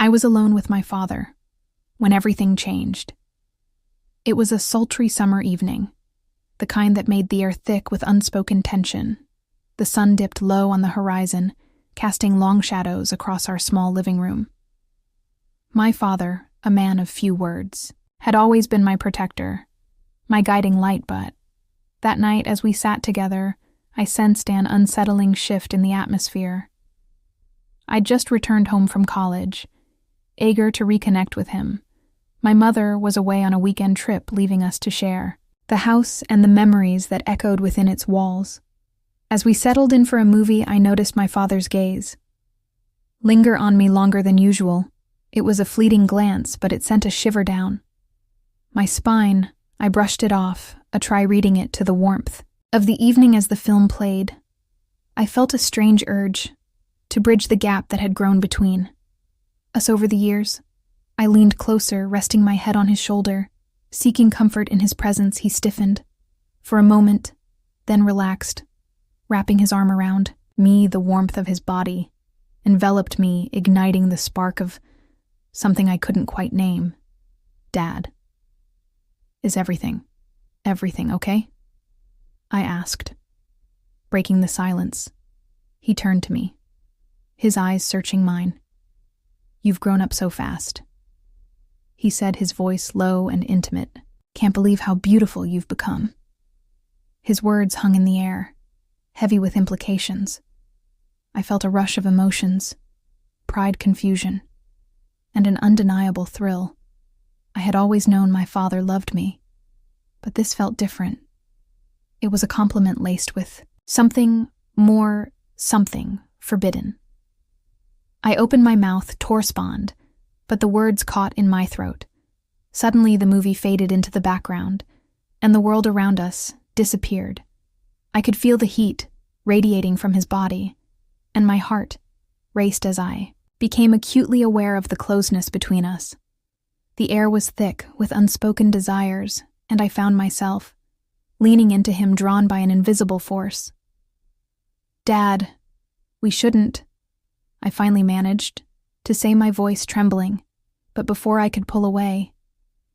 I was alone with my father, when everything changed. It was a sultry summer evening, the kind that made the air thick with unspoken tension. The sun dipped low on the horizon, casting long shadows across our small living room. My father, a man of few words, had always been my protector, my guiding light, but that night as we sat together, I sensed an unsettling shift in the atmosphere. I'd just returned home from college, eager to reconnect with him. My mother was away on a weekend trip, leaving us to share the house and the memories that echoed within its walls. As we settled in for a movie, I noticed my father's gaze linger on me longer than usual. It was a fleeting glance, but it sent a shiver down my spine. I brushed it off, reading it to the warmth of the evening as the film played. I felt a strange urge to bridge the gap that had grown between us over the years. I leaned closer, resting my head on his shoulder. Seeking comfort in his presence, he stiffened for a moment, then relaxed, wrapping his arm around me. The warmth of his body enveloped me, igniting the spark of something I couldn't quite name. Dad, is everything okay? I asked, breaking the silence. He turned to me, his eyes searching mine. You've grown up so fast, he said, his voice low and intimate. Can't believe how beautiful you've become. His words hung in the air, heavy with implications. I felt a rush of emotions, pride, confusion, and an undeniable thrill. I had always known my father loved me, but this felt different. It was a compliment laced with something more, something forbidden. I opened my mouth to respond, but the words caught in my throat. Suddenly the movie faded into the background, and the world around us disappeared. I could feel the heat radiating from his body, and my heart raced as I became acutely aware of the closeness between us. The air was thick with unspoken desires, and I found myself leaning into him, drawn by an invisible force. Dad, we shouldn't, I finally managed to say, my voice trembling, but before I could pull away,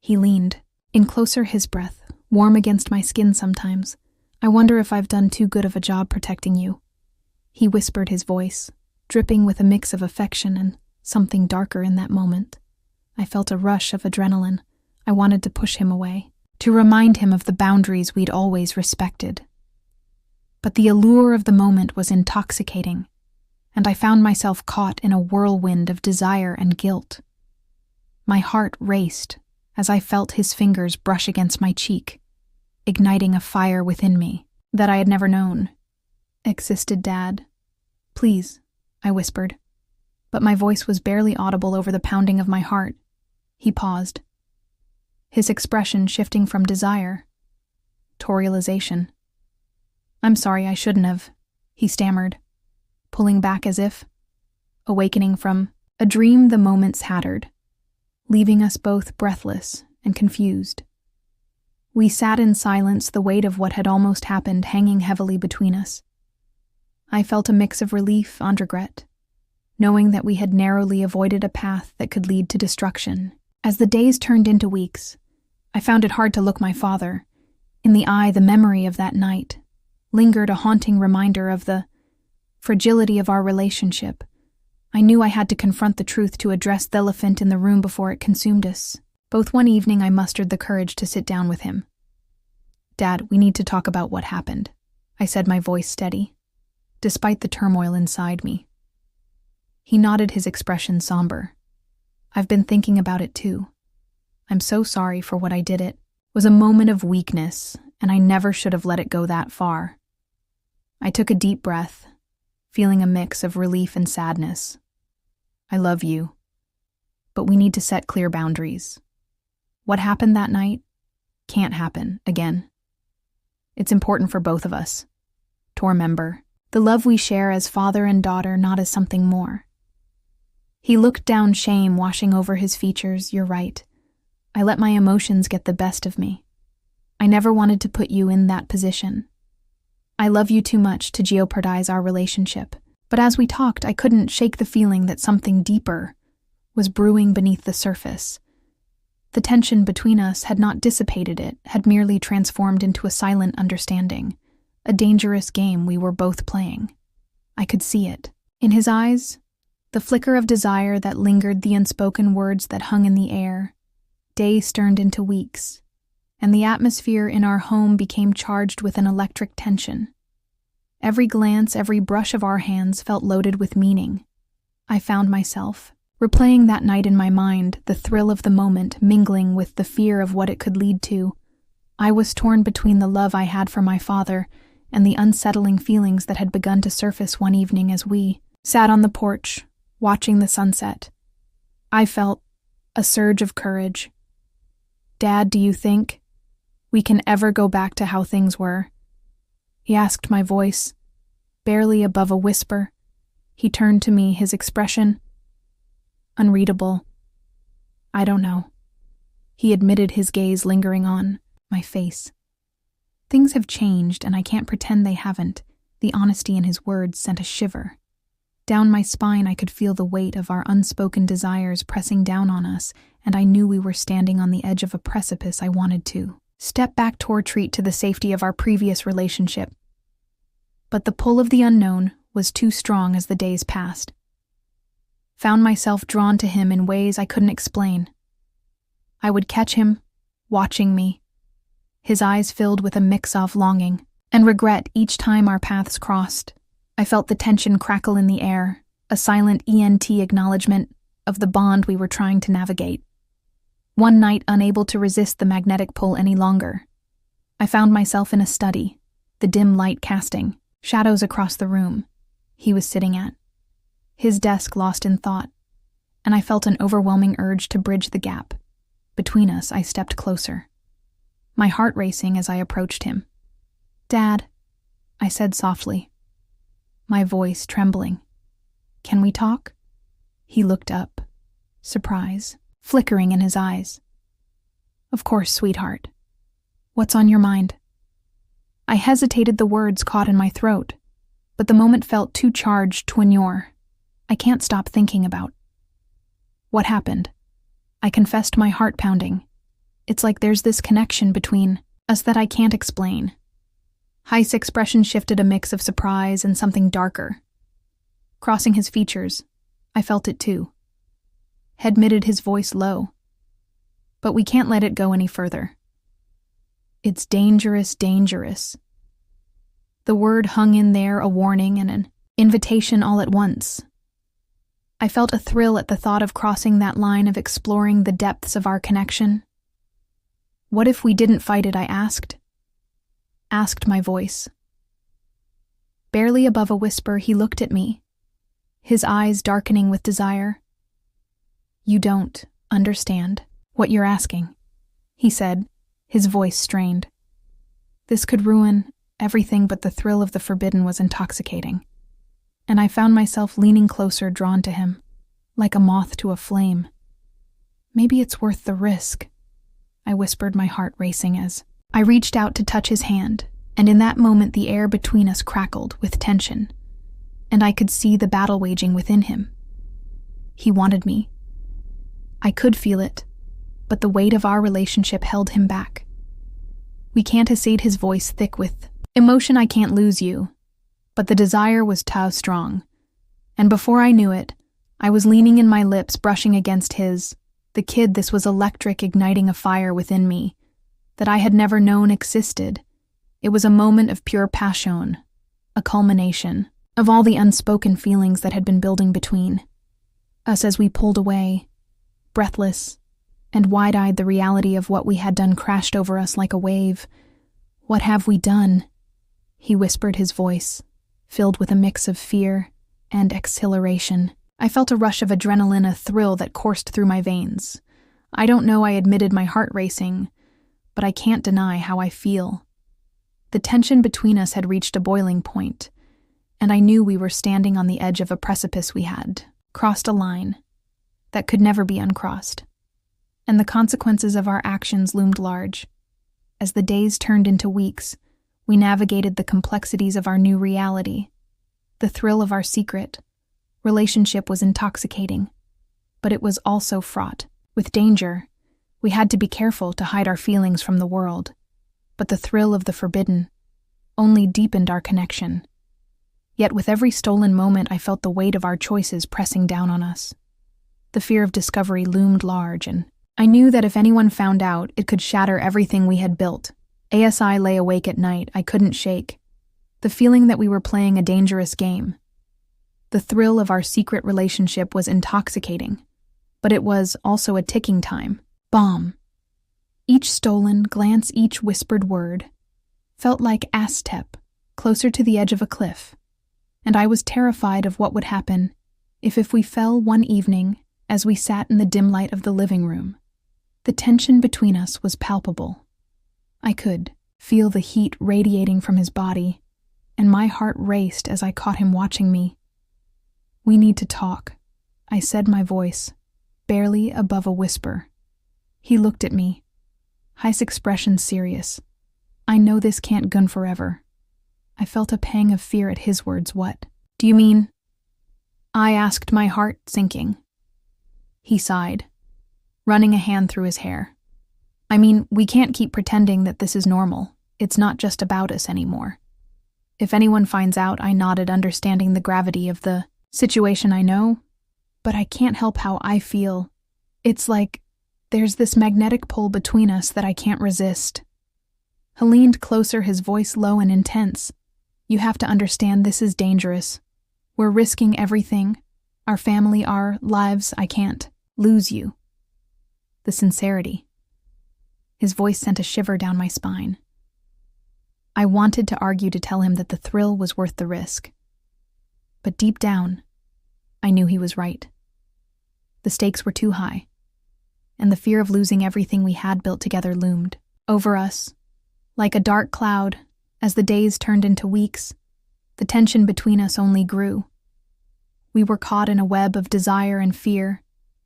he leaned in closer, his breath warm against my skin sometimes. I wonder if I've done too good of a job protecting you, he whispered, his voice dripping with a mix of affection and something darker. In that moment, I felt a rush of adrenaline. I wanted to push him away, to remind him of the boundaries we'd always respected. But the allure of the moment was intoxicating, and I found myself caught in a whirlwind of desire and guilt. My heart raced as I felt his fingers brush against my cheek, igniting a fire within me that I had never known existed. Dad, please, I whispered, but my voice was barely audible over the pounding of my heart. He paused, his expression shifting from desire to realization. I'm sorry, I shouldn't have, he stammered, pulling back as if awakening from a dream. The moments hattered, leaving us both breathless and confused. We sat in silence, the weight of what had almost happened hanging heavily between us. I felt a mix of relief and regret, knowing that we had narrowly avoided a path that could lead to destruction. As the days turned into weeks, I found it hard to look my father in the eye. The memory of that night lingered, a haunting reminder of the fragility of our relationship. I knew I had to confront the truth, to address the elephant in the room before it consumed us. Both one evening I mustered the courage to sit down with him. Dad, we need to talk about what happened, I said, my voice steady, despite the turmoil inside me. He nodded, his expression somber. I've been thinking about it too. I'm so sorry for what I did. It was a moment of weakness, and I never should have let it go that far. I took a deep breath, feeling a mix of relief and sadness. I love you, but we need to set clear boundaries. What happened that night can't happen again. It's important for both of us to remember the love we share as father and daughter, not as something more. He looked down, shame washing over his features. You're right. I let my emotions get the best of me. I never wanted to put you in that position. I love you too much to jeopardize our relationship. But as we talked, I couldn't shake the feeling that something deeper was brewing beneath the surface. The tension between us had not dissipated it, had merely transformed into a silent understanding, a dangerous game we were both playing. I could see it. In his eyes, the flicker of desire that lingered, the unspoken words that hung in the air. Days turned into weeks, and the atmosphere in our home became charged with an electric tension. Every glance, every brush of our hands felt loaded with meaning. I found myself replaying that night in my mind, the thrill of the moment mingling with the fear of what it could lead to. I was torn between the love I had for my father and the unsettling feelings that had begun to surface one evening as we sat on the porch, watching the sunset. I felt a surge of courage. "Dad, do you think we can ever go back to how things were?" He asked, my voice barely above a whisper. He turned to me, his expression unreadable. "I don't know." He admitted, his gaze lingering on my face. "Things have changed, and I can't pretend they haven't." The honesty in his words sent a shiver. Down my spine, I could feel the weight of our unspoken desires pressing down on us, and I knew we were standing on the edge of a precipice. I wanted to step back to retreat to the safety of our previous relationship. But the pull of the unknown was too strong as the days passed. Found myself drawn to him in ways I couldn't explain. I would catch him, watching me, his eyes filled with a mix of longing and regret each time our paths crossed. I felt the tension crackle in the air, a silent ENT acknowledgement of the bond we were trying to navigate. One night, unable to resist the magnetic pull any longer, I found myself in a study, the dim light casting shadows across the room he was sitting at, his desk lost in thought, and I felt an overwhelming urge to bridge the gap. Between us, I stepped closer, my heart racing as I approached him. "Dad," I said softly, my voice trembling. "Can we talk?" He looked up, surprise flickering in his eyes. "Of course, sweetheart. What's on your mind?" I hesitated, the words caught in my throat, but the moment felt too charged to ignore. "I can't stop thinking about what happened." I confessed, my heart pounding. "It's like there's this connection between us that I can't explain." Heist's expression shifted, a mix of surprise and something darker. Crossing his features, I felt it too. Admitted, his voice low. "But we can't let it go any further. It's dangerous, dangerous." The word hung in there, a warning and an invitation all at once. I felt a thrill at the thought of crossing that line, of exploring the depths of our connection. "What if we didn't fight it?" I asked, my voice barely above a whisper. He looked at me, his eyes darkening with desire. "You don't understand what you're asking," he said, his voice strained. This could ruin everything, but the thrill of the forbidden was intoxicating, and I found myself leaning closer, drawn to him, like a moth to a flame. "Maybe it's worth the risk," I whispered, my heart racing as I reached out to touch his hand, and in that moment the air between us crackled with tension, and I could see the battle waging within him. He wanted me. I could feel it, but the weight of our relationship held him back. "We can't," essayed, his voice thick with emotion. "I can't lose you." But the desire was too strong, and before I knew it, I was leaning in, my lips brushing against his. The kid, this was electric, igniting a fire within me that I had never known existed. It was a moment of pure passion, a culmination of all the unspoken feelings that had been building between us. As we pulled away, breathless and wide-eyed, the reality of what we had done crashed over us like a wave. "What have we done?" he whispered, his voice filled with a mix of fear and exhilaration. I felt a rush of adrenaline, a thrill that coursed through my veins. "I don't know," I admitted, my heart racing, "but I can't deny how I feel." The tension between us had reached a boiling point, and I knew we were standing on the edge of a precipice. We had crossed a line that could never be uncrossed, and the consequences of our actions loomed large. As the days turned into weeks, we navigated the complexities of our new reality. The thrill of our secret relationship was intoxicating, but it was also fraught with danger. We had to be careful to hide our feelings from the world, but the thrill of the forbidden only deepened our connection. Yet with every stolen moment, I felt the weight of our choices pressing down on us. The fear of discovery loomed large, and I knew that if anyone found out, it could shatter everything we had built. As I lay awake at night, I couldn't shake the feeling that we were playing a dangerous game. The thrill of our secret relationship was intoxicating, but it was also a ticking time bomb. Each stolen glance, each whispered word, felt like a step closer to the edge of a cliff, and I was terrified of what would happen if we fell one evening as we sat in the dim light of the living room. The tension between us was palpable. I could feel the heat radiating from his body, and my heart raced as I caught him watching me. "We need to talk," I said, my voice barely above a whisper. He looked at me, his expression serious. "I know this can't go on forever." I felt a pang of fear at his words. "What do you mean?" I asked, my heart sinking. He sighed, running a hand through his hair. "I mean, we can't keep pretending that this is normal. It's not just about us anymore. If anyone finds out," I nodded, understanding the gravity of the situation. "I know, but I can't help how I feel. It's like there's this magnetic pull between us that I can't resist." He leaned closer, his voice low and intense. "You have to understand, this is dangerous. We're risking everything. Our family, our lives. I can't lose you." The sincerity. His voice sent a shiver down my spine. I wanted to argue, to tell him that the thrill was worth the risk. But deep down, I knew he was right. The stakes were too high, and the fear of losing everything we had built together loomed over us like a dark cloud. As the days turned into weeks, the tension between us only grew. We were caught in a web of desire and fear,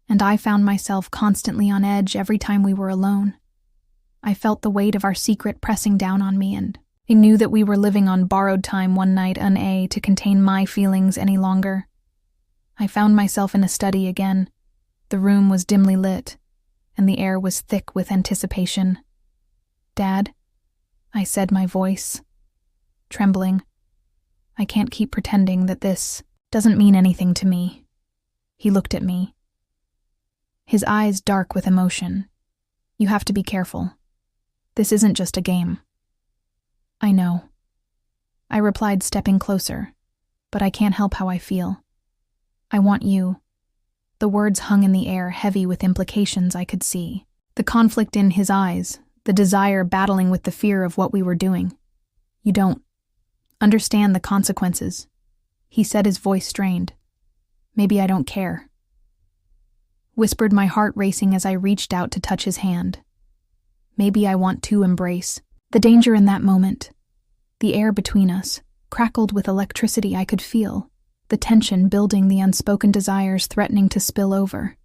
and I found myself constantly on edge every time we were alone. I felt the weight of our secret pressing down on me, and I knew that we were living on borrowed time one night, unable to contain my feelings any longer. I found myself in a study again. The room was dimly lit, and the air was thick with anticipation. "Dad," I said, my voice trembling, "I can't keep pretending that this doesn't mean anything to me." He looked at me, his eyes dark with emotion. "You have to be careful. This isn't just a game." "I know," I replied, stepping closer, "but I can't help how I feel. I want you." The words hung in the air, heavy with implications I could see. The conflict in his eyes, the desire battling with the fear of what we were doing. "You don't understand the consequences," he said, his voice strained. "Maybe I don't care," whispered, my heart racing as I reached out to touch his hand. Maybe I want to embrace the danger in that moment. The air between us crackled with electricity I could feel, the tension building, the unspoken desires threatening to spill over.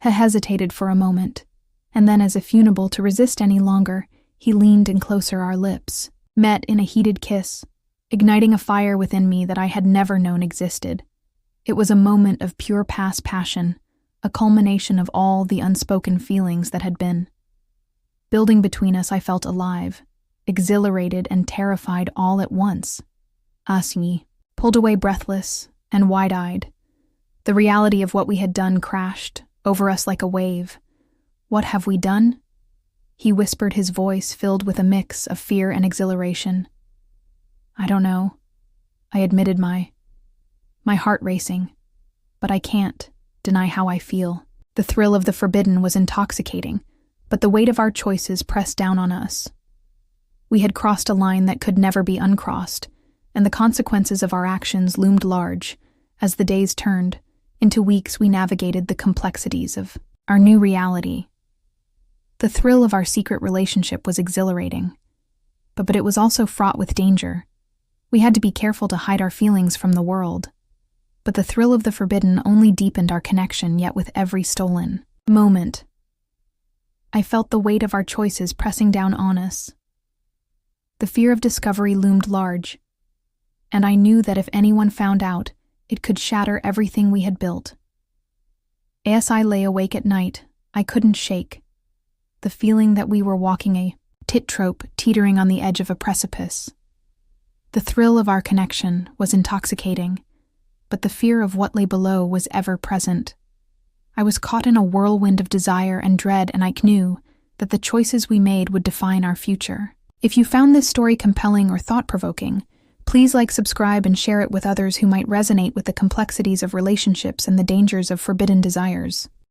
He hesitated for a moment, and then, as if unable to resist any longer, he leaned in closer. Our lips met in a heated kiss, igniting a fire within me that I had never known existed. It was a moment of pure past passion, a culmination of all the unspoken feelings that had been building between us. I felt alive, exhilarated and terrified all at once. Asni pulled away, breathless and wide-eyed. The reality of what we had done crashed over us like a wave. "What have we done?" he whispered, his voice filled with a mix of fear and exhilaration. "I don't know," I admitted, my heart racing. But I can't deny how I feel. The thrill of the forbidden was intoxicating, but the weight of our choices pressed down on us. We had crossed a line that could never be uncrossed, and the consequences of our actions loomed large. As the days turned into weeks, we navigated the complexities of our new reality. The thrill of our secret relationship was exhilarating, but it was also fraught with danger. We had to be careful to hide our feelings from the world. But the thrill of the forbidden only deepened our connection, yet with every stolen moment, I felt the weight of our choices pressing down on us. The fear of discovery loomed large, and I knew that if anyone found out, it could shatter everything we had built. As I lay awake at night, I couldn't shake the feeling that we were walking a tightrope teetering on the edge of a precipice. The thrill of our connection was intoxicating, but the fear of what lay below was ever present. I was caught in a whirlwind of desire and dread, and I knew that the choices we made would define our future. If you found this story compelling or thought-provoking, please subscribe, and share it with others who might resonate with the complexities of relationships and the dangers of forbidden desires.